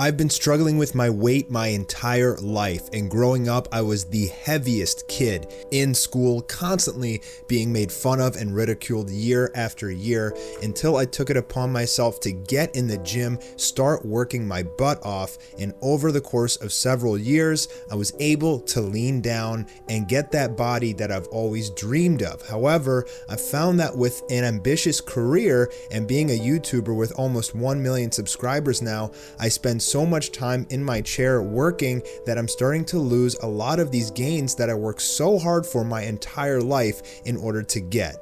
I've been struggling with my weight my entire life, and growing up, I was the heaviest kid in school, constantly being made fun of and ridiculed year after year, until I took it upon myself to get in the gym, start working my butt off, and over the course of several years, I was able to lean down and get that body that I've always dreamed of. However, I found that with an ambitious career and being a YouTuber with almost 1 million subscribers now, I spend so much time in my chair working that I'm starting to lose a lot of these gains that I worked so hard for my entire life in order to get.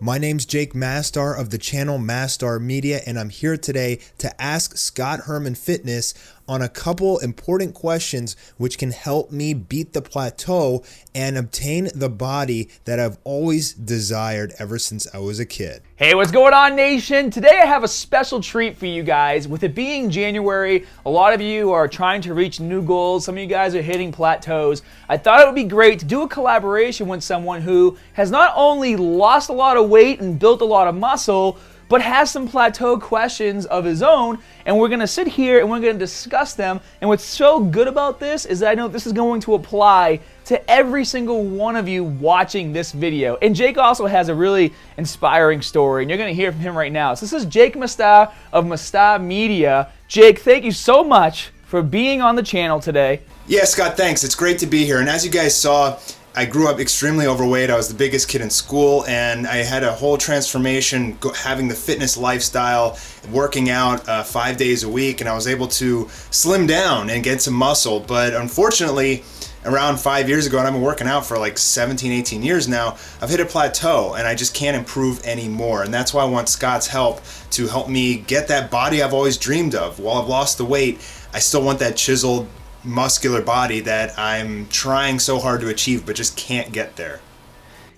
My name's Jake MASTAR of the channel MASTAR Media, and I'm here today to ask ScottHermanFitness on a couple important questions which can help me beat the plateau and obtain the body that I've always desired ever since I was a kid. Hey, what's going on, nation? Today I have a special treat for you guys. With it being January, a lot of you are trying to reach new goals. Some of you guys are hitting plateaus. I thought it would be great to do a collaboration with someone who has not only lost a lot of weight and built a lot of muscle, but has some plateau questions of his own, and we're gonna sit here and we're gonna discuss them. And what's so good about this is that I know this is going to apply to every single one of you watching this video. And Jake also has a really inspiring story, and you're gonna hear from him right now. So this is Jake MASTAR of MASTAR Media. Jake, thank you so much for being on the channel today. Yeah, Scott, thanks. It's great to be here. And as you guys saw, I grew up extremely overweight. I was the biggest kid in school, and I had a whole transformation having the fitness lifestyle, working out 5 days a week, and I was able to slim down and get some muscle. But unfortunately, around 5 years ago, and I've been working out for like 17, 18 years now, I've hit a plateau and I just can't improve anymore. And that's why I want Scott's help to help me get that body I've always dreamed of. While I've lost the weight, I still want that chiseled, muscular body that I'm trying so hard to achieve but just can't get there.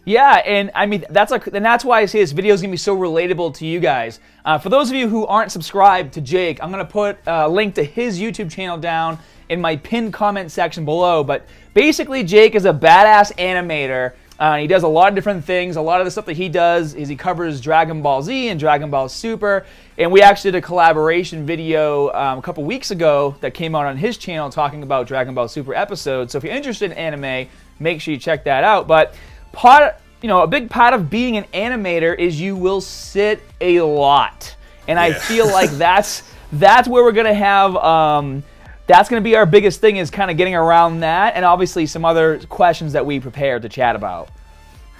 Yeah, and I mean that's why I say this video is gonna be so relatable to you guys. For those of you who aren't subscribed to Jake, I'm gonna put a link to his YouTube channel down in my pinned comment section below. But basically, Jake is a badass animator. He does a lot of different things. A lot of the stuff that he does is he covers Dragon Ball Z and Dragon Ball Super. And we actually did a collaboration video a couple weeks ago that came out on his channel talking about Dragon Ball Super episodes. So if you're interested in anime, make sure you check that out. But a big part of being an animator is you will sit a lot. And I feel like that's where we're gonna have that's going to be our biggest thing, is kind of getting around that, and obviously some other questions that we prepared to chat about.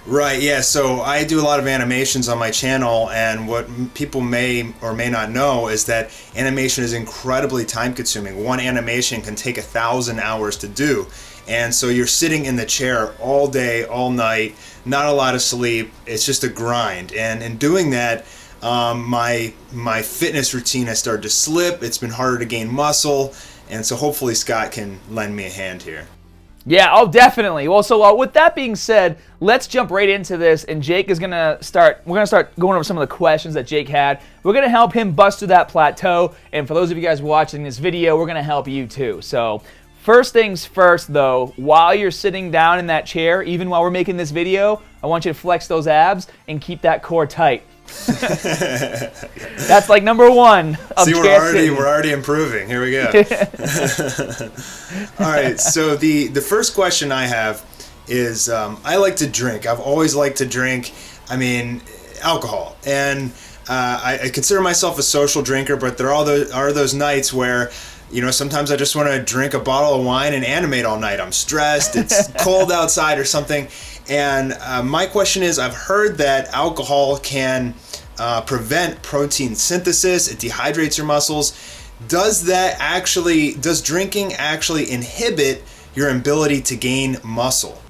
Right, yeah, so I do a lot of animations on my channel, and what people may or may not know is that animation is incredibly time consuming. One animation can take 1,000 hours to do, and so you're sitting in the chair all day, all night, not a lot of sleep. It's just a grind, and in doing that, my fitness routine has started to slip. It's been harder to gain muscle. And so hopefully Scott can lend me a hand here. Yeah, oh, definitely. Well, so with that being said, let's jump right into this. And Jake is we're going to start going over some of the questions that Jake had. We're going to help him bust through that plateau. And for those of you guys watching this video, we're going to help you too. So first things first, though, while you're sitting down in that chair, even while we're making this video, I want you to flex those abs and keep that core tight. That's like number one. See, we're already improving. Here we go. All right. So the first question I have is, I like to drink. I've always liked to drink. I mean, alcohol, and I consider myself a social drinker. But there are those nights where, sometimes I just want to drink a bottle of wine and animate all night. I'm stressed. It's cold outside or something. And my question is, I've heard that alcohol can prevent protein synthesis. It dehydrates your muscles. Does drinking actually inhibit your ability to gain muscle?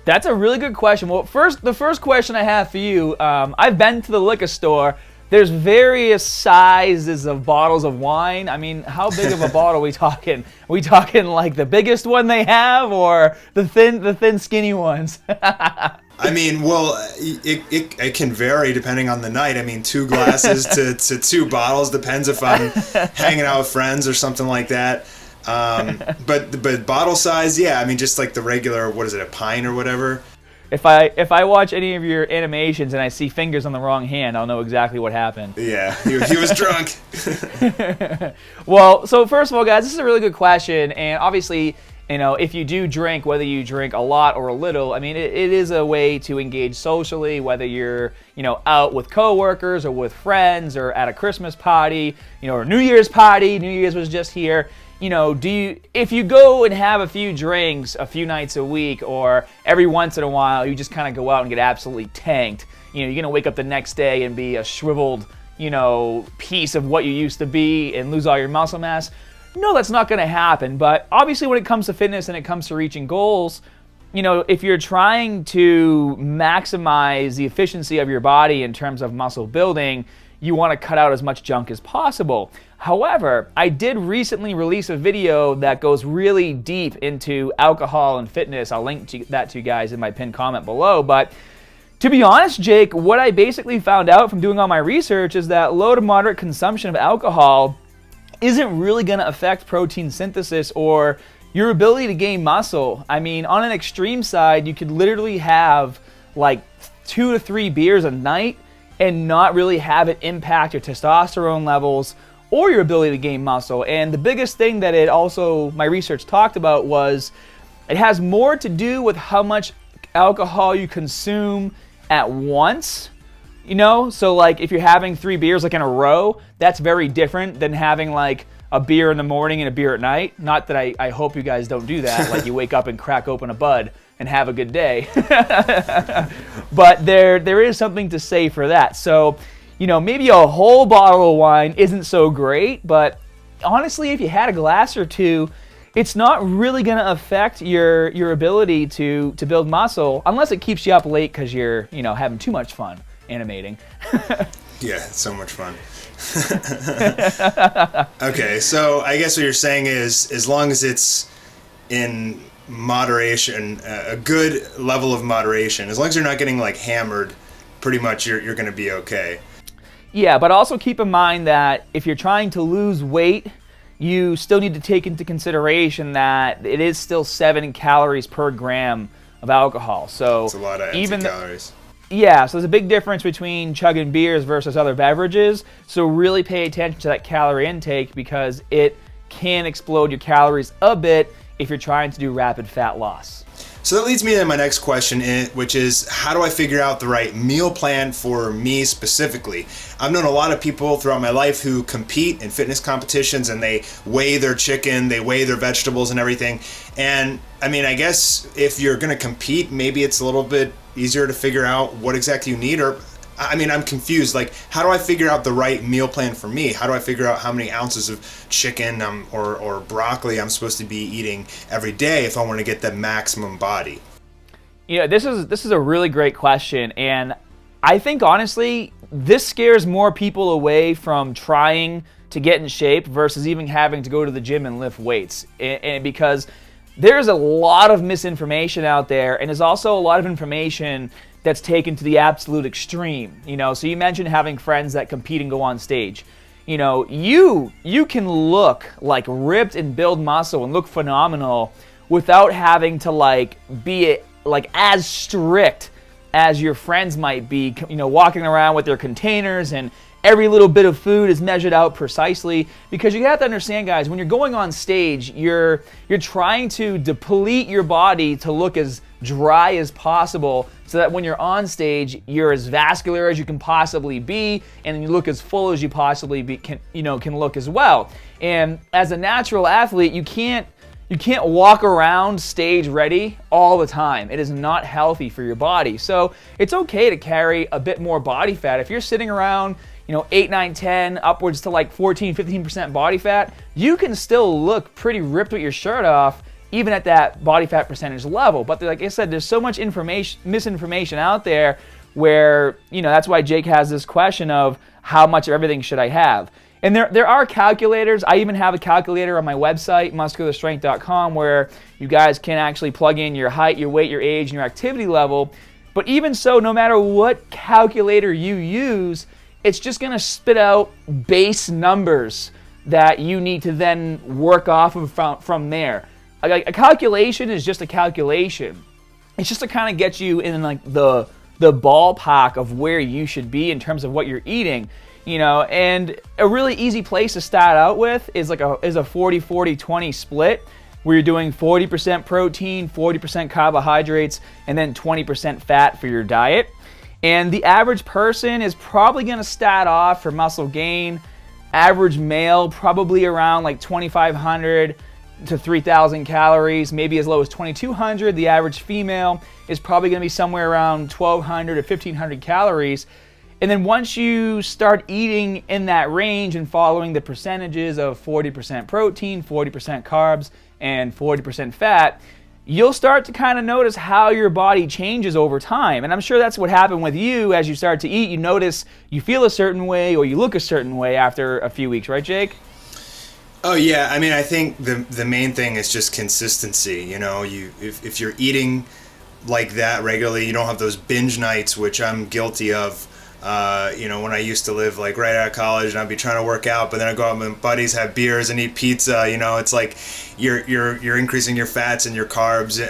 That's a really good question. Well, the first question I have for you, I've been to the liquor store. There's various sizes of bottles of wine. I mean, how big of a bottle are we talking? Are we talking like the biggest one they have, or the thin, skinny ones? I mean, well, it can vary depending on the night. I mean, 2 glasses to 2 bottles depends if I'm hanging out with friends or something like that. But bottle size, yeah. I mean, just like the regular, what is it, a pint or whatever? If I watch any of your animations and I see fingers on the wrong hand, I'll know exactly what happened. Yeah, he was drunk. Well, so first of all, guys, this is a really good question, and obviously, if you do drink, whether you drink a lot or a little, I mean, it is a way to engage socially, whether you're, out with coworkers or with friends or at a Christmas party, or New Year's party. New Year's was just here. If you go and have a few drinks a few nights a week or every once in a while, you just kind of go out and get absolutely tanked, you're going to wake up the next day and be a shriveled, piece of what you used to be and lose all your muscle mass. No, that's not going to happen. But obviously when it comes to fitness and it comes to reaching goals, if you're trying to maximize the efficiency of your body in terms of muscle building, you want to cut out as much junk as possible. However, I did recently release a video that goes really deep into alcohol and fitness. I'll link that to you guys in my pinned comment below. But to be honest, Jake, what I basically found out from doing all my research is that low to moderate consumption of alcohol isn't really going to affect protein synthesis or your ability to gain muscle. I mean, on an extreme side, you could literally have like 2 to 3 beers a night and not really have it impact your testosterone levels or your ability to gain muscle. And the biggest thing that my research talked about was it has more to do with how much alcohol you consume at once. So like if you're having 3 beers like in a row, that's very different than having like a beer in the morning and a beer at night. Not that I hope you guys don't do that, like you wake up and crack open a bud and have a good day. But there is something to say for that. So, maybe a whole bottle of wine isn't so great, but honestly, if you had a glass or two, it's not really going to affect your ability to build muscle unless it keeps you up late because you're, having too much fun animating. Yeah, it's so much fun. Okay, so I guess what you're saying is as long as it's in moderation, a good level of moderation, as long as you're not getting like hammered, pretty much you're going to be okay. Yeah, but also keep in mind that if you're trying to lose weight, you still need to take into consideration that it is still 7 calories per gram of alcohol. So it's a lot of empty calories. Yeah, so there's a big difference between chugging beers versus other beverages. So really pay attention to that calorie intake because it can explode your calories a bit if you're trying to do rapid fat loss. So that leads me to my next question, which is how do I figure out the right meal plan for me specifically? I've known a lot of people throughout my life who compete in fitness competitions and they weigh their chicken, they weigh their vegetables and everything. And I mean, I guess if you're going to compete, maybe it's a little bit easier to figure out what exactly you need. Or I mean, I'm confused. Like, how do I figure out the right meal plan for me? How do I figure out how many ounces of chicken or broccoli I'm supposed to be eating every day if I want to get the maximum body? This is a really great question, and I think honestly, this scares more people away from trying to get in shape versus even having to go to the gym and lift weights. And because there's a lot of misinformation out there, and there's also a lot of information that's taken to the absolute extreme. So you mentioned having friends that compete and go on stage. You can look like ripped and build muscle and look phenomenal without having to be as strict as your friends might be, walking around with their containers and every little bit of food is measured out precisely. Because you have to understand, guys, when you're going on stage, you're trying to deplete your body to look as dry as possible so that when you're on stage, you're as vascular as you can possibly be and you look as full as you possibly can look as well. And as a natural athlete, you can't walk around stage ready all the time. It is not healthy for your body. So it's okay to carry a bit more body fat. If you're sitting around 8, 9, 10, upwards to 14, 15% body fat, you can still look pretty ripped with your shirt off, even at that body fat percentage level. But like I said, there's so much misinformation out there where, that's why Jake has this question of how much of everything should I have? And there are calculators. I even have a calculator on my website, muscularstrength.com, where you guys can actually plug in your height, your weight, your age, and your activity level. But even so, no matter what calculator you use, it's just going to spit out base numbers that you need to then work off of from there. A calculation is just a calculation. It's just to kind of get you in like the ballpark of where you should be in terms of what you're eating, you know. And a really easy place to start out with is like a 40-40-20 split, where you're doing 40% protein, 40% carbohydrates, and then 20% fat for your diet. And the average person is probably going to start off for muscle gain, average male probably around like 2,500 to 3,000 calories, maybe as low as 2,200. The average female is probably going to be somewhere around 1,200 to 1,500 calories. And then once you start eating in that range and following the percentages of 40% protein, 40% carbs, and 40% fat, you'll start to kind of notice how your body changes over time. And I'm sure that's what happened with you. As you start to eat, you notice you feel a certain way or you look a certain way after a few weeks, right, Jake? Oh yeah, I mean, I think the main thing is just consistency. You know, if you're eating like that regularly, you don't have those binge nights, which I'm guilty of. You know, when I used to live like right out of college, and I'd be trying to work out, but then I'd go out with my buddies, have beers, and eat pizza. You know, it's like you're increasing your fats and your carbs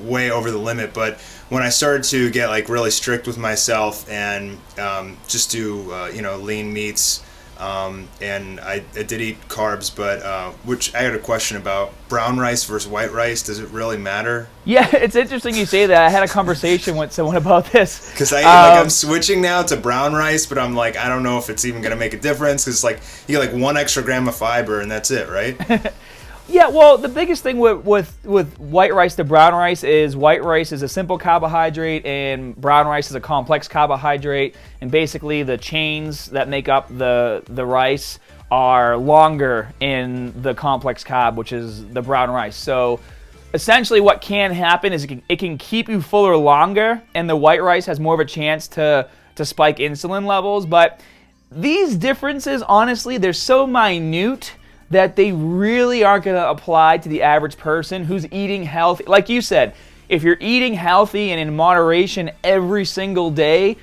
way over the limit. But when I started to get like really strict with myself and just do you know, lean meats. And I did eat carbs, but which I had a question about brown rice versus white rice. Does it really matter? Yeah, it's interesting you say that. I had a conversation with someone about this. Because I'm switching now to brown rice, but I'm like, I don't know if it's even going to make a difference. Because like you get like 1 extra gram of fiber and that's it, right? Yeah, well, the biggest thing with white rice to brown rice is white rice is a simple carbohydrate and brown rice is a complex carbohydrate. And basically the chains that make up the rice are longer in the complex carb, which is the brown rice. So essentially what can happen is it can keep you fuller longer, and the white rice has more of a chance to spike insulin levels. But these differences, honestly, they're so minute that they really aren't going to apply to the average person who's eating healthy. Like you said, if you're eating healthy and in moderation every single day,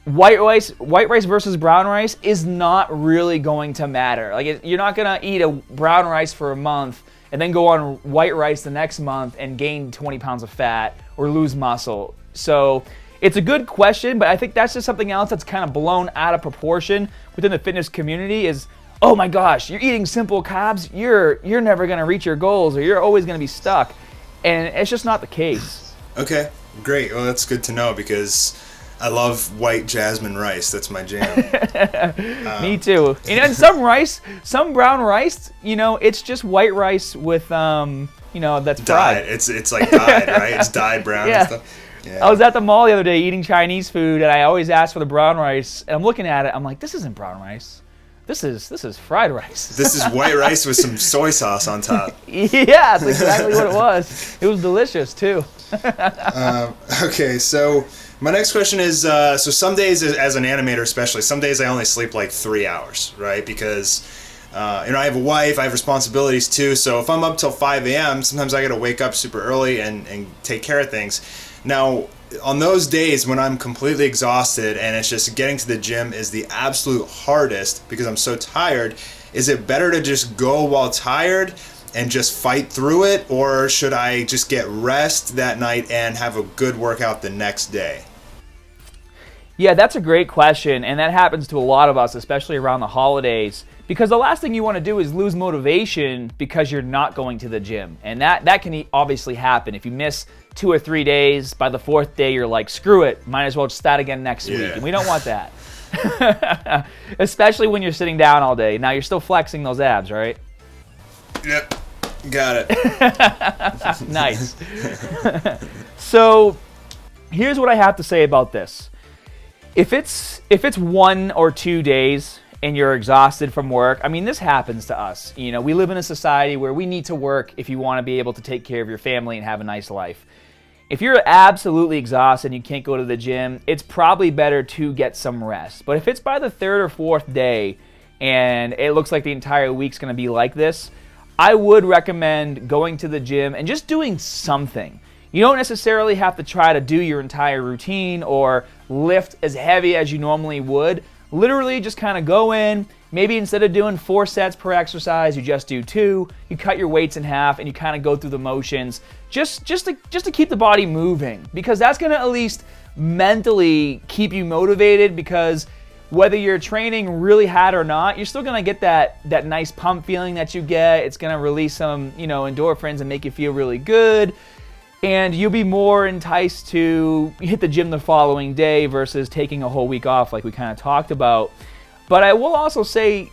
white rice versus brown rice is not really going to matter. Like you're not going to eat a brown rice for a month and then go on white rice the next month and gain 20 pounds of fat or lose muscle. So it's a good question, but I think that's just something else that's kind of blown out of proportion within the fitness community is, oh my gosh, you're eating simple carbs, you're never going to reach your goals, or you're always going to be stuck. And it's just not the case. Okay, great. Well, that's good to know because I love white jasmine rice. That's my jam. Me too. And some brown rice, you know, it's just white rice with, you know, that's fried. Dyed. It's like dyed, right? It's dyed brown yeah. and stuff. Yeah. I was at the mall the other day eating Chinese food, and I always ask for the brown rice. And I'm looking at it, I'm like, this isn't brown rice. This is fried rice. This is white rice with some soy sauce on top. Yeah, that's exactly what it was. It was delicious too. Okay, so my next question is, so some days as an animator especially, some days I only sleep like 3 hours, right? Because, you know, I have a wife, I have responsibilities too, so if I'm up till 5 a.m., sometimes I gotta wake up super early and take care of things. Now, on those days when I'm completely exhausted and it's just getting to the gym is the absolute hardest because I'm so tired, is it better to just go while tired and just fight through it, or should I just get rest that night and have a good workout the next day? Yeah, that's a great question, and that happens to a lot of us, especially around the holidays, because the last thing you want to do is lose motivation because you're not going to the gym, and that can obviously happen. If you miss 2 or 3 days, by the 4th day you're like, screw it, might as well just start again next week, and we don't want that. Especially when you're sitting down all day. Now you're still flexing those abs, right? Yep, got it. Nice. So here's what I have to say about this. If it's 1 or 2 days and you're exhausted from work, I mean, this happens to us. You know, we live in a society where we need to work if you want to be able to take care of your family and have a nice life. If you're absolutely exhausted and you can't go to the gym, it's probably better to get some rest. But if it's by the 3rd or 4th day and it looks like the entire week's going to be like this, I would recommend going to the gym and just doing something. You don't necessarily have to try to do your entire routine or lift as heavy as you normally would, literally just kind of go in. Maybe instead of doing 4 sets per exercise, you just do 2. You cut your weights in half and you kind of go through the motions just to keep the body moving, because that's going to at least mentally keep you motivated, because whether you're training really hard or not, you're still going to get that nice pump feeling that you get. It's going to release some, endorphins and make you feel really good. And you'll be more enticed to hit the gym the following day versus taking a whole week off like we kind of talked about. But I will also say,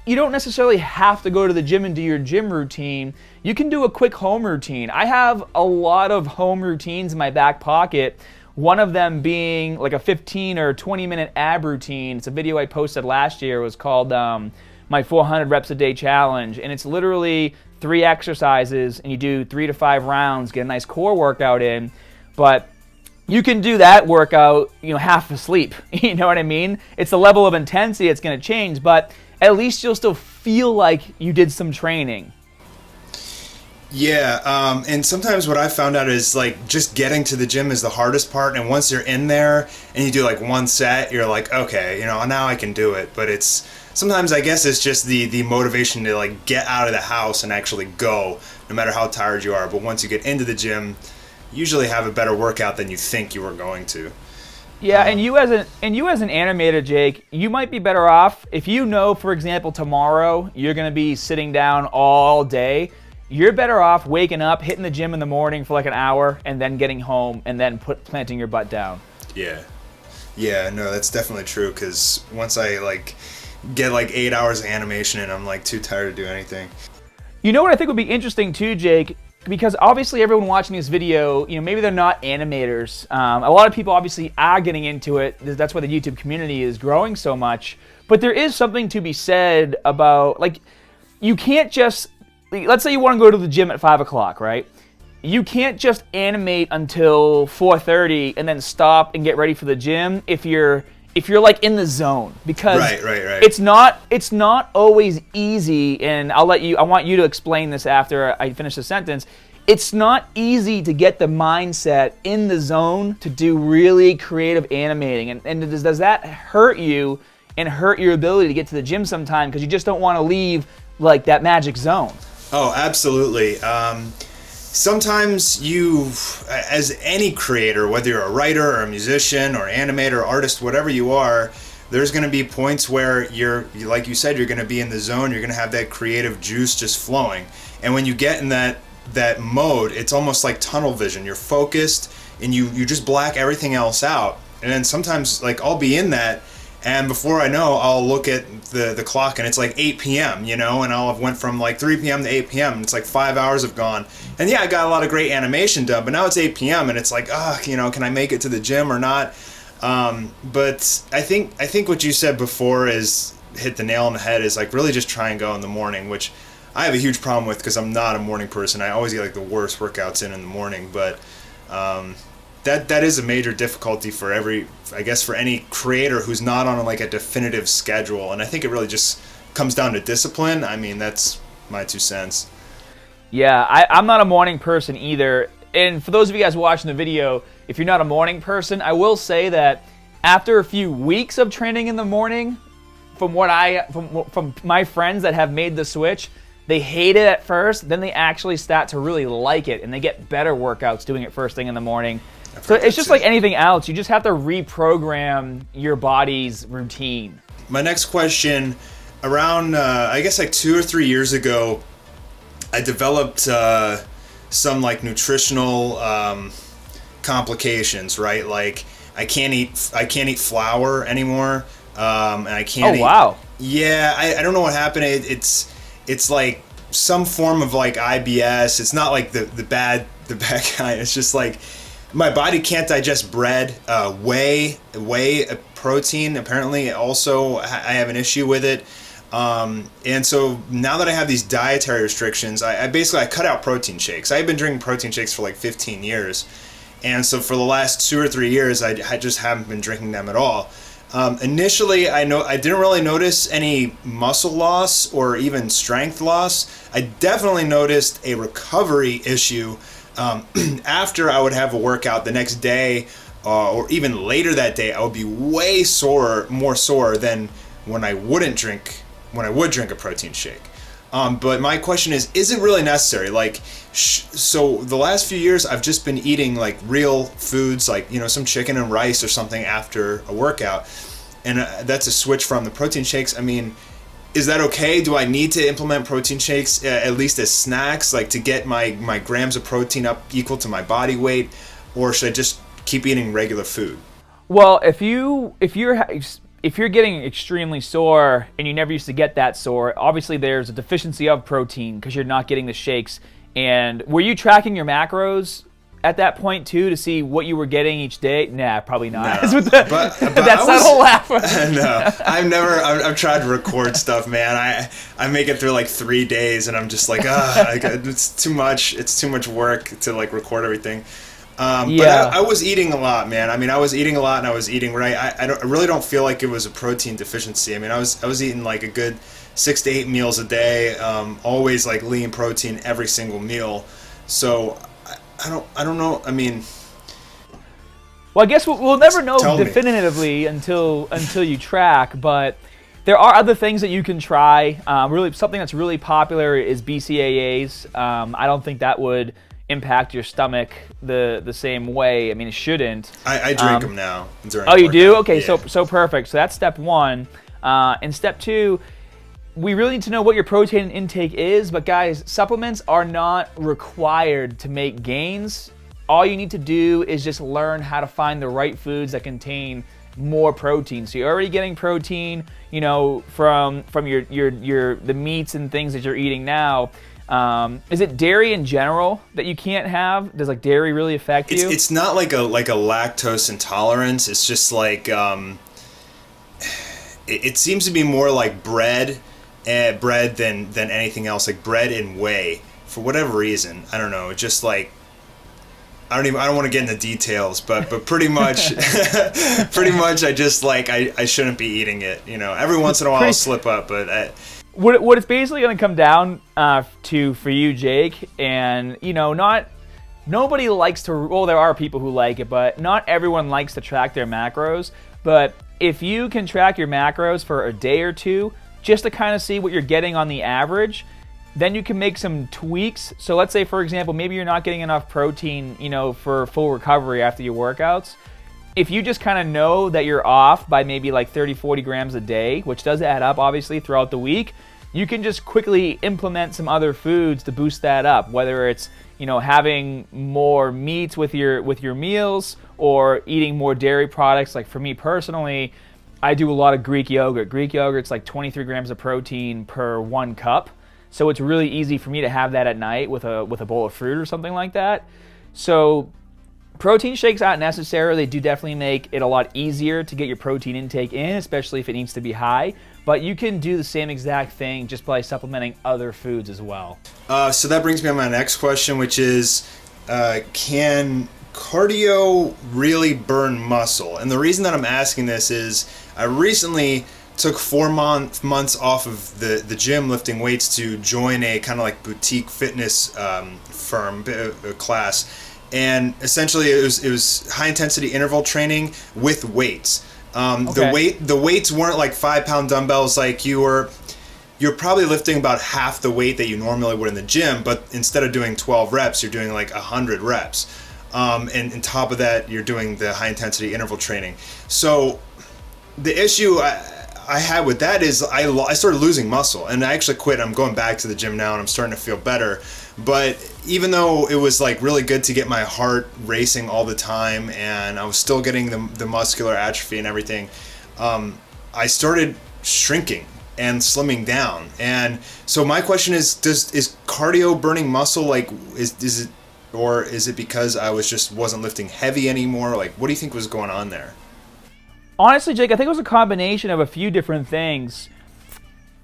you don't necessarily have to go to the gym and do your gym routine. You can do a quick home routine. I have a lot of home routines in my back pocket. One of them being like a 15 or 20 minute ab routine. It's a video I posted last year. It was called my 400 reps a day challenge. And it's literally 3 exercises and you do 3 to 5 rounds, get a nice core workout in. But you can do that workout, half asleep. You know what I mean? It's the level of intensity that's going to change, but at least you'll still feel like you did some training. Yeah, and sometimes what I found out is like just getting to the gym is the hardest part, and once you're in there and you do like 1 set, you're like, okay, now I can do it. But sometimes I guess it's just the motivation to like get out of the house and actually go, no matter how tired you are. But once you get into the gym, you usually have a better workout than you think you were going to. Yeah, and you as an animator, Jake, you might be better off if you know, for example, tomorrow you're going to be sitting down all day. You're better off waking up, hitting the gym in the morning for like an hour, and then getting home and then planting your butt down. Yeah, no, that's definitely true, because once I get 8 hours of animation and I'm too tired to do anything. You know what I think would be interesting too, Jake? Because obviously everyone watching this video, maybe they're not animators. A lot of people obviously are getting into it. That's why the YouTube community is growing so much. But there is something to be said about, you can't just, let's say you want to go to the gym at 5 o'clock, right? You can't just animate until 4:30 and then stop and get ready for the gym if you're in the zone, because right. it's not always easy. And I want you to explain this after I finish the sentence. It's not easy to get the mindset in the zone to do really creative animating, and does that hurt you and hurt your ability to get to the gym sometime, because you just don't want to leave that magic zone? Oh, absolutely. Sometimes you, as any creator, whether you're a writer or a musician or animator, artist, whatever you are, there's going to be points where like you said, you're going to be in the zone. You're going to have that creative juice just flowing. And when you get in that mode, it's almost like tunnel vision. You're focused and you just black everything else out. And then sometimes I'll be in that, and before I know, I'll look at the clock and it's 8 p.m., and I'll have went from 3 p.m. to 8 p.m. and it's 5 hours have gone. And yeah, I got a lot of great animation done, but now it's 8 p.m. and it's can I make it to the gym or not? But I think what you said before is hit the nail on the head, is really just try and go in the morning, which I have a huge problem with because I'm not a morning person. I always get the worst workouts in the morning, but that is a major difficulty for any creator who's not on a definitive schedule. And I think it really just comes down to discipline. I mean, that's my 2 cents. Yeah, I'm not a morning person either. And for those of you guys watching the video, if you're not a morning person, I will say that after a few weeks of training in the morning, from my friends that have made the switch, they hate it at first, then they actually start to really like it, and they get better workouts doing it first thing in the morning. So it's just like anything else. You just have to reprogram your body's routine. My next question, around, 2 or 3 years ago, I developed some nutritional complications, right? I can't eat flour anymore, and I can't eat... Oh, wow. Yeah, I don't know what happened. It's some form of IBS. It's not the bad kind. It's just my body can't digest bread. Whey protein, apparently also I have an issue with it. And so now that I have these dietary restrictions, I cut out protein shakes. I've been drinking protein shakes for 15 years. And so for the last 2 or 3 years, I just haven't been drinking them at all. Initially, I didn't really notice any muscle loss or even strength loss. I definitely noticed a recovery issue after I would have a workout the next day. or even later that day, I would be way more sore than when I would drink a protein shake. But my question is it really necessary? Like, so the last few years, I've just been eating like real foods, like, some chicken and rice or something after a workout. And that's a switch from the protein shakes. I mean, is that okay? Do I need to implement protein shakes at least as snacks, like to get my grams of protein up equal to my body weight? Or should I just keep eating regular food? Well, if you're getting extremely sore and you never used to get that sore, obviously there's a deficiency of protein because you're not getting the shakes. And were you tracking your macros at that point too to see what you were getting each day? Nah, probably not. No. But that's that whole laugh. No, I've tried to record stuff, man. I make it through like 3 days and I'm just like, it's too much work to like record everything. But I was eating a lot, man. I mean, I was eating a lot and I was eating right. I really don't feel like it was a protein deficiency. I mean, I was eating like a good 6 to 8 meals a day, always like lean protein every single meal. So I don't know. I mean, well, I guess we'll never know definitively until you track, but there are other things that you can try. Really, something that's really popular is BCAAs. I don't think that would impact your stomach the same way. I mean, it shouldn't. I drink them now. Oh, you do? Okay, yeah. So perfect. So that's step one. And step two, we really need to know what your protein intake is. But guys, supplements are not required to make gains. All you need to do is just learn how to find the right foods that contain more protein. So you're already getting protein, from the meats and things that you're eating now. Is it dairy in general that you can't have? Does like dairy really affect you? It's not like a lactose intolerance. It's just like it seems to be more like bread than anything else. Like bread and whey for whatever reason. I don't know. Just like I don't want to get into details, but pretty much I just like I shouldn't be eating it. Every once in a while I'll slip up, but. What it's basically going to come down to for you, Jake, and nobody likes to. Well, there are people who like it, but not everyone likes to track their macros. But if you can track your macros for a day or two, just to kind of see what you're getting on the average, then you can make some tweaks. So let's say, for example, maybe you're not getting enough protein, for full recovery after your workouts. If you just kind of know that you're off by maybe like 30, 40 grams a day, which does add up obviously throughout the week, you can just quickly implement some other foods to boost that up, whether it's, having more meats with your meals or eating more dairy products. Like for me personally, I do a lot of Greek yogurt. Greek yogurt's like 23 grams of protein per 1 cup. So it's really easy for me to have that at night with a bowl of fruit or something like that. So protein shakes aren't necessary. They do definitely make it a lot easier to get your protein intake in, especially if it needs to be high. But you can do the same exact thing just by supplementing other foods as well. So that brings me to my next question, which is, can cardio really burn muscle? And the reason that I'm asking this is I recently took 4 months off of the gym lifting weights to join a kind of like boutique fitness firm class. And essentially it was high intensity interval training with weights. The weights weren't like 5-pound dumbbells. Like you're probably lifting about half the weight that you normally would in the gym, but instead of doing 12 reps, you're doing like 100 reps. And on top of that, you're doing the high intensity interval training. So the issue I had with that is I started losing muscle, and I actually quit. I'm going back to the gym now and I'm starting to feel better. But even though it was like really good to get my heart racing all the time and I was still getting the muscular atrophy and everything, I started shrinking and slimming down. And so my question is cardio burning muscle? Like is it, or is it because I wasn't lifting heavy anymore? Like what do you think was going on there? Honestly, Jake, I think it was a combination of a few different things.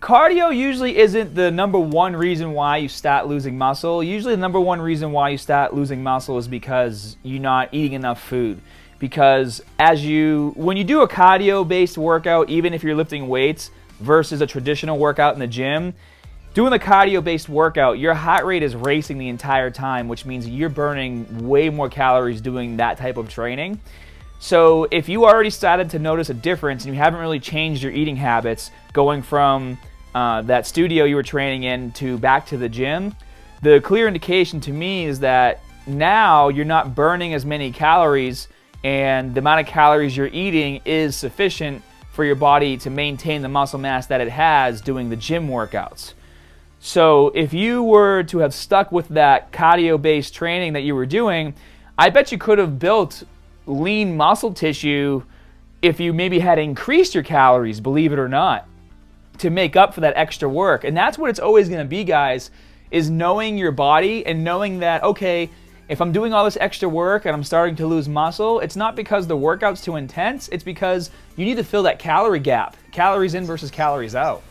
Cardio usually isn't the number one reason why you start losing muscle. Usually the number one reason why you start losing muscle is because you're not eating enough food. Because when you do a cardio-based workout, even if you're lifting weights versus a traditional workout in the gym, doing the cardio-based workout, your heart rate is racing the entire time, which means you're burning way more calories doing that type of training. So if you already started to notice a difference and you haven't really changed your eating habits going from that studio you were training in to back to the gym, the clear indication to me is that now you're not burning as many calories, and the amount of calories you're eating is sufficient for your body to maintain the muscle mass that it has doing the gym workouts. So if you were to have stuck with that cardio-based training that you were doing, I bet you could have built lean muscle tissue if you maybe had increased your calories, believe it or not, to make up for that extra work. And that's what it's always going to be, guys, is knowing your body and knowing that, okay, if I'm doing all this extra work and I'm starting to lose muscle, it's not because the workout's too intense, it's because you need to fill that calorie gap, calories in versus calories out.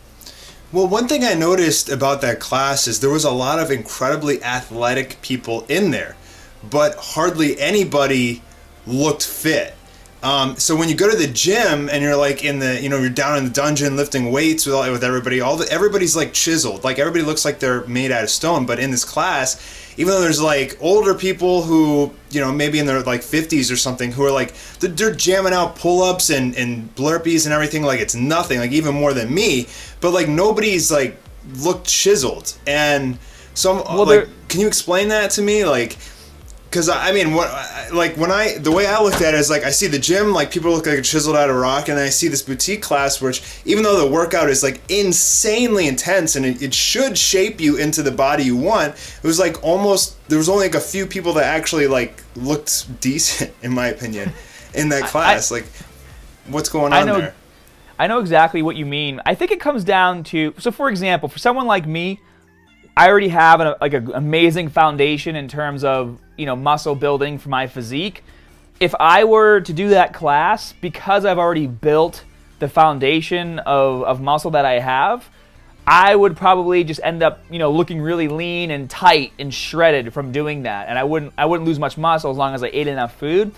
Well, one thing I noticed about that class is there was a lot of incredibly athletic people in there, but hardly anybody looked fit. So when you go to the gym and you're like in the, you're down in the dungeon lifting weights with everybody, everybody's like chiseled, like everybody looks like they're made out of stone. But in this class, even though there's like older people who, maybe in their like 50s or something, who are like, they're jamming out pull-ups and burpees and everything like it's nothing, like even more than me. But like nobody's like looked chiseled. And so can you explain that to me? Like, because I mean, the way I looked at it is like I see the gym, like people look like chiseled out of rock, and then I see this boutique class, which even though the workout is like insanely intense and it should shape you into the body you want, it was like there was only like a few people that actually like looked decent, in my opinion, in that class. Like, what's going on there? I know exactly what you mean. I think it comes down to, so for example, for someone like me, I already have an amazing foundation in terms of muscle building for my physique. If I were to do that class, because I've already built the foundation of muscle that I have, I would probably just end up looking really lean and tight and shredded from doing that, and I wouldn't lose much muscle as long as I ate enough food.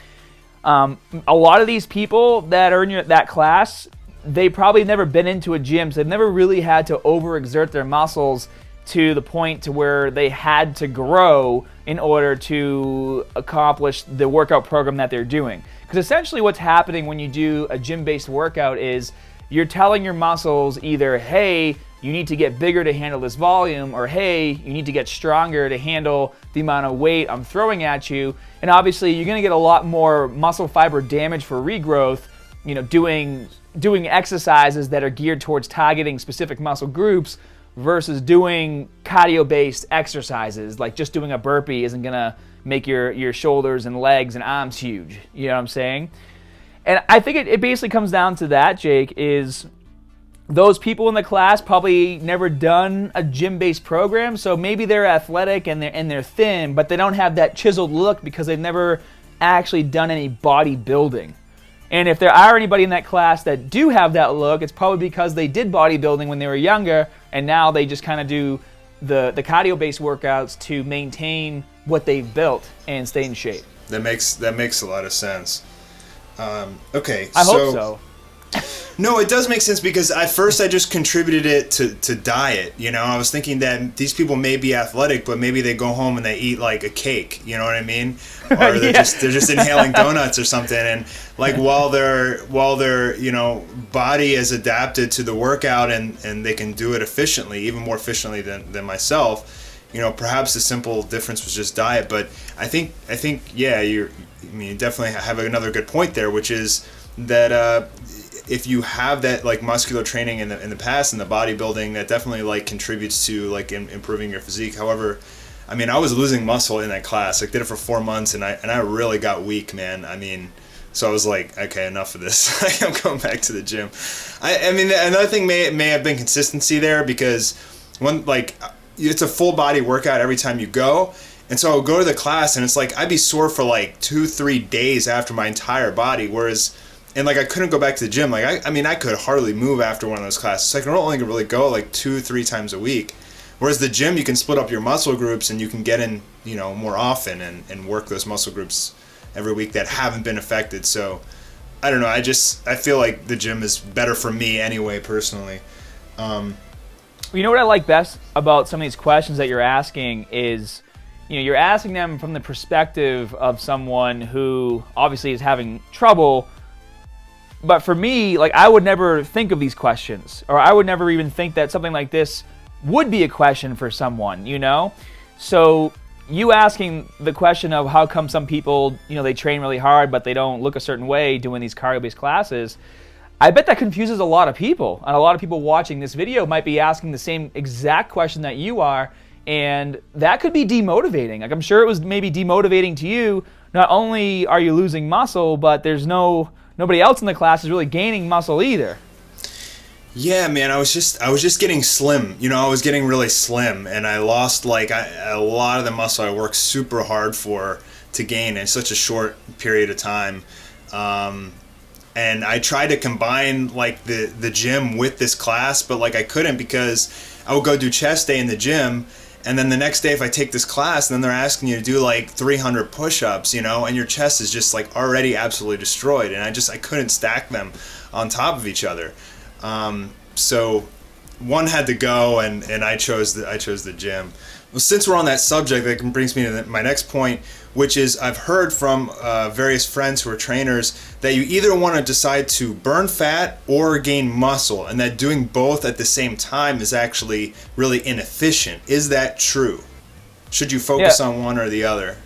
A lot of these people that are in that class, they probably never been into a gym, so they've never really had to overexert their muscles to the point to where they had to grow in order to accomplish the workout program that they're doing. Because essentially what's happening when you do a gym-based workout is you're telling your muscles either, hey, you need to get bigger to handle this volume, or hey, you need to get stronger to handle the amount of weight I'm throwing at you. And obviously you're going to get a lot more muscle fiber damage for regrowth, doing exercises that are geared towards targeting specific muscle groups versus doing cardio-based exercises. Like just doing a burpee isn't gonna make your shoulders and legs and arms huge. You know what I'm saying? And I think it basically comes down to that, Jake, is those people in the class probably never done a gym-based program, so maybe they're athletic and they're thin, but they don't have that chiseled look because they've never actually done any bodybuilding. And if there are anybody in that class that do have that look, it's probably because they did bodybuilding when they were younger, and now they just kind of do the cardio-based workouts to maintain what they've built and stay in shape. That makes a lot of sense. Okay, I hope so. No, it does make sense because at first I just contributed it to diet. I was thinking that these people may be athletic, but maybe they go home and they eat like a cake. You know what I mean? Or they're just inhaling donuts or something. And like while their body is adapted to the workout and they can do it efficiently, even more efficiently than myself. Perhaps the simple difference was just diet. But I think yeah, you definitely have another good point there, which is that. If you have that like muscular training in the past and the bodybuilding, that definitely like contributes to like improving your physique. However, I mean, I was losing muscle in that class. I did it for 4 months and I really got weak, man. I mean, so I was like, okay, enough of this. I'm going back to the gym. I mean, another thing may have been consistency there, because it's a full body workout every time you go. And so I would go to the class and it's like I'd be sore for like 2-3 days after my entire body, and like I couldn't go back to the gym. Like I could hardly move after one of those classes. So I can only really go like 2-3 times a week. Whereas the gym, you can split up your muscle groups and you can get in, more often and work those muscle groups every week that haven't been affected. So I don't know. I feel like the gym is better for me anyway, personally. You know what I like best about some of these questions that you're asking is you're asking them from the perspective of someone who obviously is having trouble. But for me, like, I would never think of these questions, or I would never even think that something like this would be a question for someone, So you asking the question of how come some people, they train really hard, but they don't look a certain way doing these cardio-based classes, I bet that confuses a lot of people. And a lot of people watching this video might be asking the same exact question that you are, and that could be demotivating. Like, I'm sure it was maybe demotivating to you. Not only are you losing muscle, but there's nobody else in the class is really gaining muscle either. Yeah, man, I was just getting slim. I was getting really slim, and I lost a lot of the muscle I worked super hard for to gain in such a short period of time. And I tried to combine the gym with this class, but I couldn't, because I would go do chest day in the gym, and then the next day if I take this class, then they're asking you to do 300 push-ups, and your chest is just already absolutely destroyed, and I couldn't stack them on top of each other. So one had to go, and I chose the gym. Well, since we're on that subject, that brings me to my next point, which is I've heard from various friends who are trainers that you either want to decide to burn fat or gain muscle, and that doing both at the same time is actually really inefficient. Is that true? Should you focus on one or the other?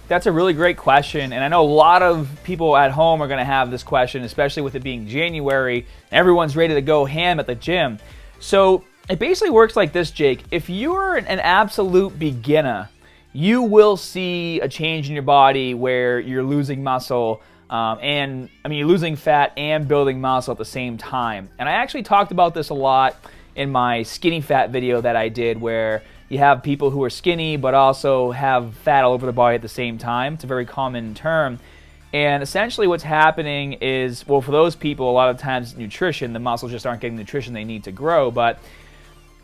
That's a really great question, and I know a lot of people at home are going to have this question, especially with it being January, and everyone's ready to go ham at the gym. So it basically works like this, Jake. If you're an absolute beginner, you will see a change in your body where you're losing muscle, you're losing fat and building muscle at the same time. And I actually talked about this a lot in my skinny fat video that I did, where you have people who are skinny but also have fat all over the body at the same time. It's a very common term. And essentially what's happening is, well, for those people, a lot of times nutrition, the muscles just aren't getting the nutrition they need to grow. But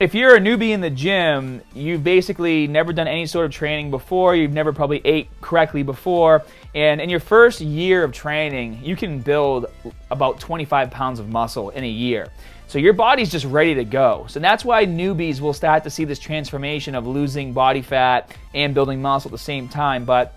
if you're a newbie in the gym, you've basically never done any sort of training before, you've never probably ate correctly before, and in your first year of training, you can build about 25 pounds of muscle in a year. So your body's just ready to go. So that's why newbies will start to see this transformation of losing body fat and building muscle at the same time. But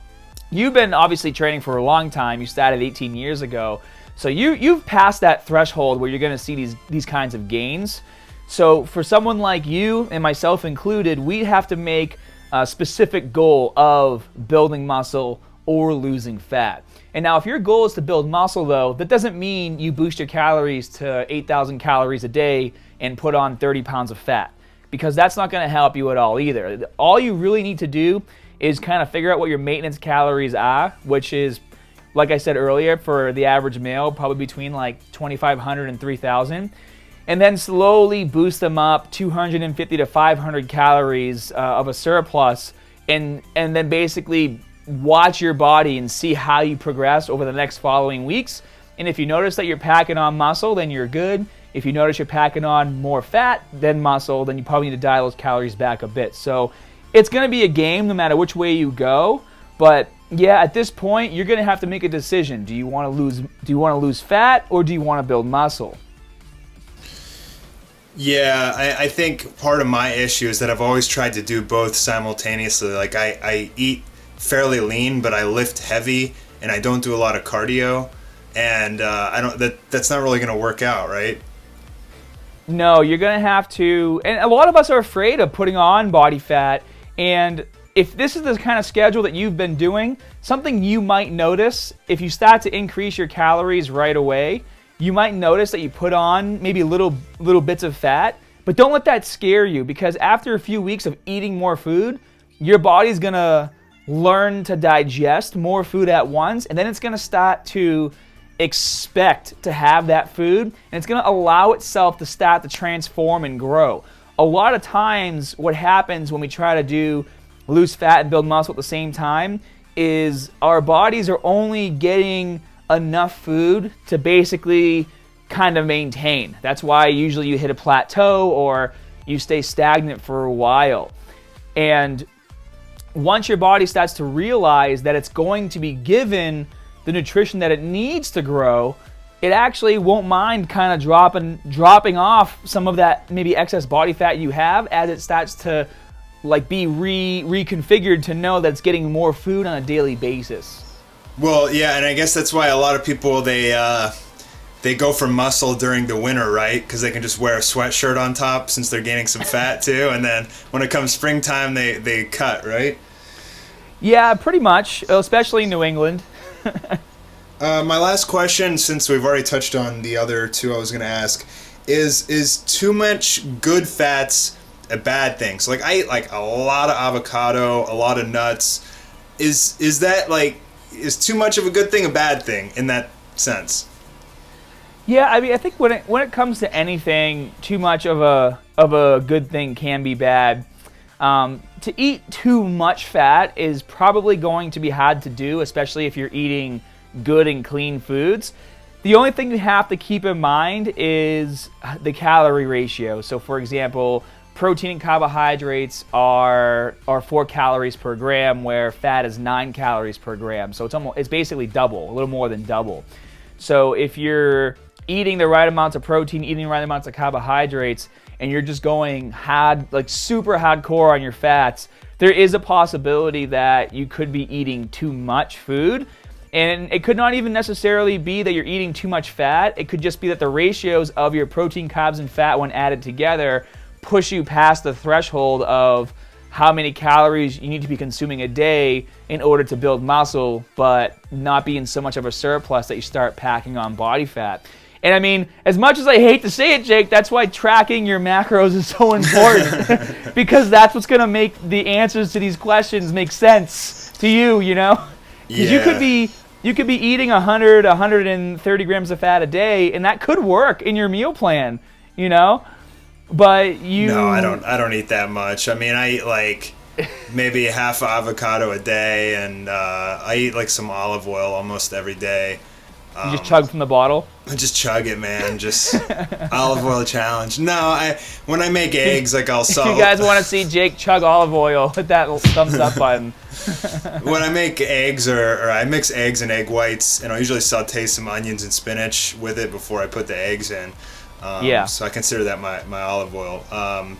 you've been obviously training for a long time. You started 18 years ago. So you've passed that threshold where you're going to see these kinds of gains. So for someone like you, and myself included, we have to make a specific goal of building muscle or losing fat. And now if your goal is to build muscle, though, that doesn't mean you boost your calories to 8,000 calories a day and put on 30 pounds of fat, because that's not going to help you at all either. All you really need to do is kind of figure out what your maintenance calories are, which is, like I said earlier, for the average male, probably between 2,500 and 3,000. And then slowly boost them up 250 to 500 calories of a surplus, and then basically watch your body and see how you progress over the next following weeks. And if you notice that you're packing on muscle, then you're good. If you notice you're packing on more fat than muscle, then you probably need to dial those calories back a bit. So it's going to be a game no matter which way you go. But yeah, at this point, you're going to have to make a decision. Do you want to lose fat, or do you want to build muscle? Yeah, I think part of my issue is that I've always tried to do both simultaneously. I eat fairly lean, but I lift heavy, and I don't do a lot of cardio, and that's not really going to work out, right? No, you're going to have to, and a lot of us are afraid of putting on body fat, and if this is the kind of schedule that you've been doing, something you might notice if you start to increase your calories right away, you might notice that you put on maybe little bits of fat, but don't let that scare you, because after a few weeks of eating more food, your body's gonna learn to digest more food at once, and then it's gonna start to expect to have that food, and it's gonna allow itself to start to transform and grow. A lot of times what happens when we try to lose fat and build muscle at the same time is our bodies are only getting enough food to basically kind of maintain. That's why usually you hit a plateau or you stay stagnant for a while. And once your body starts to realize that it's going to be given the nutrition that it needs to grow, it actually won't mind kind of dropping off some of that maybe excess body fat you have as it starts to like be reconfigured to know that it's getting more food on a daily basis. Well, yeah, and I guess that's why a lot of people they go for muscle during the winter, right? Because they can just wear a sweatshirt on top since they're gaining some fat too, and then when it comes springtime, they cut, right? Yeah, pretty much, especially in New England. My last question, since we've already touched on the other two I was going to ask, is too much good fats a bad thing? So, like, I eat, like, a lot of avocado, a lot of nuts. Is that, like, is too much of a good thing a bad thing in that sense? Yeah, I mean, I think when it comes to anything, too much of a good thing can be bad. To eat too much fat is probably going to be hard to do, especially if you're eating good and clean foods. The only thing you have to keep in mind is the calorie ratio. So, for example, protein and carbohydrates are 4 calories per gram, where fat is 9 calories per gram. So it's basically double, a little more than double. So if you're eating the right amounts of protein, eating the right amounts of carbohydrates, and you're just going hard, like super hardcore on your fats, there is a possibility that you could be eating too much food. And it could not even necessarily be that you're eating too much fat. It could just be that the ratios of your protein, carbs, and fat when added together push you past the threshold of how many calories you need to be consuming a day in order to build muscle, but not be in so much of a surplus that you start packing on body fat. And I mean, as much as I hate to say it, Jake, that's why tracking your macros is so important. Because that's what's going to make the answers to these questions make sense to you, you know? Because you could be eating 100, 130 grams of fat a day, and that could work in your meal plan, you know? But No, I don't eat that much. I mean, I eat like maybe half avocado a day, and I eat like some olive oil almost every day. You just chug from the bottle? I just chug it, man. Just olive oil challenge. No, when I make eggs, like I'll salt. If you guys want to see Jake chug olive oil, hit that little thumbs up button. When I make eggs, or I mix eggs and egg whites, and I'll usually saute some onions and spinach with it before I put the eggs in. So I consider that my olive oil.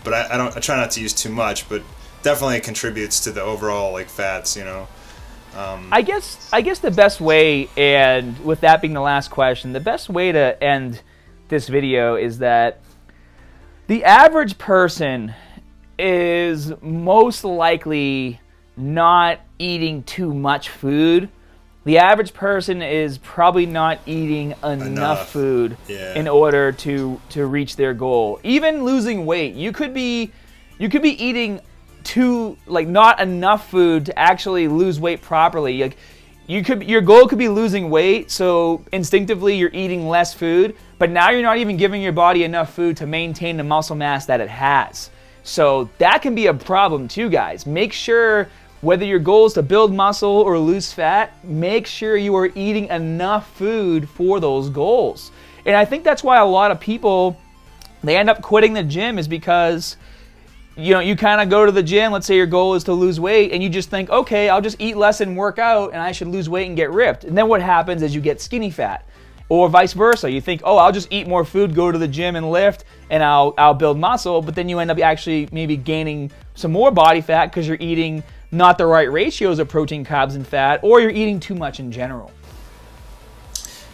But I try not to use too much, but definitely it contributes to the overall like fats, you know. I guess the best way, and with that being the last question, the best way to end this video is that the average person is most likely not eating too much food. The average person is probably not eating enough food in order to reach their goal. Even losing weight, you could be eating not enough food to actually lose weight properly. Like your goal could be losing weight, so instinctively you're eating less food, but now you're not even giving your body enough food to maintain the muscle mass that it has. So that can be a problem too, guys. Make sure, whether your goal is to build muscle or lose fat, make sure you are eating enough food for those goals. And I think that's why a lot of people, they end up quitting the gym, is because you kind of go to the gym, let's say your goal is to lose weight, and you just think, okay, I'll just eat less and work out, and I should lose weight and get ripped. And then what happens is you get skinny fat. Or vice versa. You think, oh, I'll just eat more food, go to the gym and lift, and I'll build muscle, but then you end up actually maybe gaining some more body fat because you're eating not the right ratios of protein, carbs, and fat, or you're eating too much in general.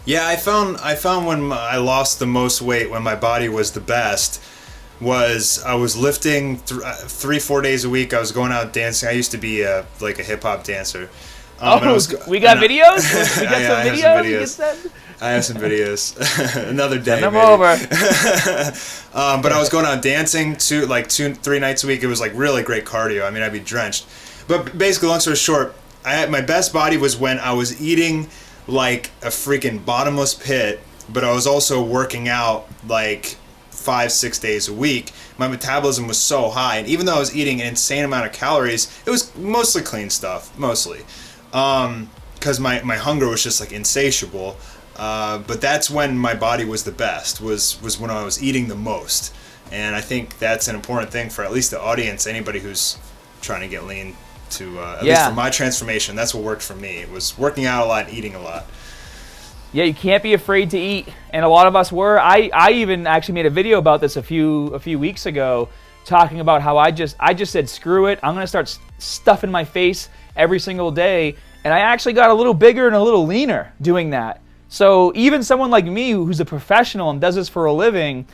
Yeah, I found when I lost the most weight, when my body was the best, was I was lifting 3-4 days a week. I was going out dancing. I used to be like a hip hop dancer. We got videos? We got some videos? I have some videos. Another day. Send them over. But I was going out dancing 2-3 nights a week. It was like really great cardio. I mean, I'd be drenched. But basically, long story short, my best body was when I was eating like a freaking bottomless pit, but I was also working out like 5-6 days a week. My metabolism was so high, and even though I was eating an insane amount of calories, it was mostly clean stuff, because my hunger was just like insatiable. But that's when my body was the best, was when I was eating the most. And I think that's an important thing for at least the audience, anybody who's trying to get lean, to at least for my transformation. That's what worked for me. It was working out a lot and eating a lot. Yeah, you can't be afraid to eat, and a lot of us were. I even actually made a video about this a few weeks ago, talking about how I just said, screw it, I'm going to start stuffing my face every single day. And I actually got a little bigger and a little leaner doing that. So even someone like me who's a professional and does this for a living,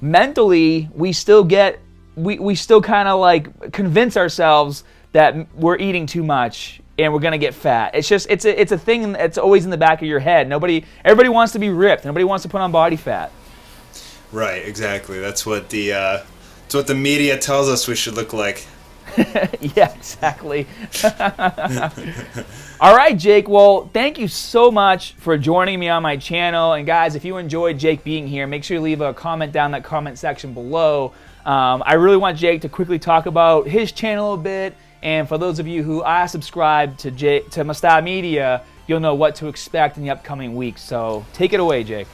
mentally, we still kind of like convince ourselves that we're eating too much and we're gonna get fat. It's a thing that's always in the back of your head. Everybody wants to be ripped. Nobody wants to put on body fat. Right, exactly. That's what the media tells us we should look like. Yeah, exactly. All right, Jake. Well, thank you so much for joining me on my channel. And guys, if you enjoyed Jake being here, make sure you leave a comment down in that comment section below. I really want Jake to quickly talk about his channel a bit. And for those of you who are subscribed to MASTAR Media, you'll know what to expect in the upcoming weeks. So take it away, Jake.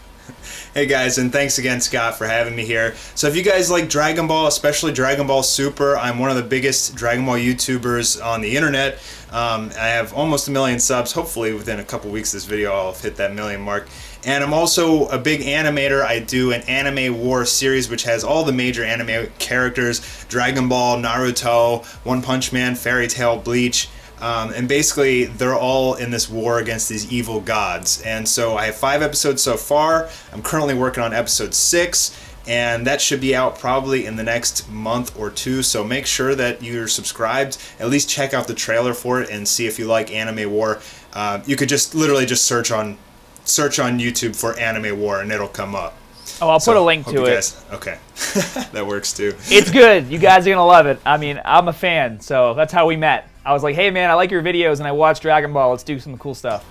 Hey guys, and thanks again, Scott, for having me here. So if you guys like Dragon Ball, especially Dragon Ball Super, I'm one of the biggest Dragon Ball YouTubers on the internet. I have almost 1 million subs. Hopefully within a couple weeks of this video I'll hit that 1 million mark. And I'm also a big animator. I do an anime war series which has all the major anime characters: Dragon Ball, Naruto, One Punch Man, Fairy Tail, Bleach. And basically they're all in this war against these evil gods. And so I have 5 episodes so far. I'm currently working on episode 6, and that should be out probably in the next month or 2. So make sure that you're subscribed. At least check out the trailer for it and see if you like anime war. You could literally just search on YouTube for anime war and it'll come up. Oh, I'll put a link to it. Okay. That works too. It's good. You guys are going to love it. I mean, I'm a fan, so that's how we met. I was like, hey man, I like your videos and I watch Dragon Ball. Let's do some cool stuff.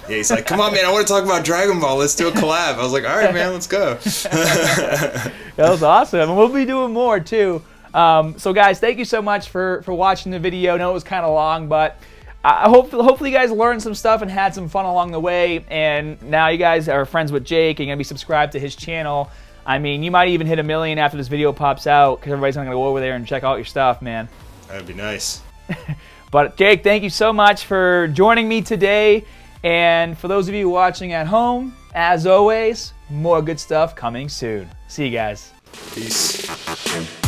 Yeah, he's like, come on man, I want to talk about Dragon Ball. Let's do a collab. I was like, all right man, let's go. That was awesome. And we'll be doing more too. So guys, thank you so much for watching the video. I know it was kind of long, but hopefully you guys learned some stuff and had some fun along the way. And now you guys are friends with Jake and going to be subscribed to his channel. I mean, you might even hit 1 million after this video pops out because everybody's going to go over there and check out your stuff, man. That'd be nice. But Jake, thank you so much for joining me today. And for those of you watching at home, as always, more good stuff coming soon. See you guys. Peace.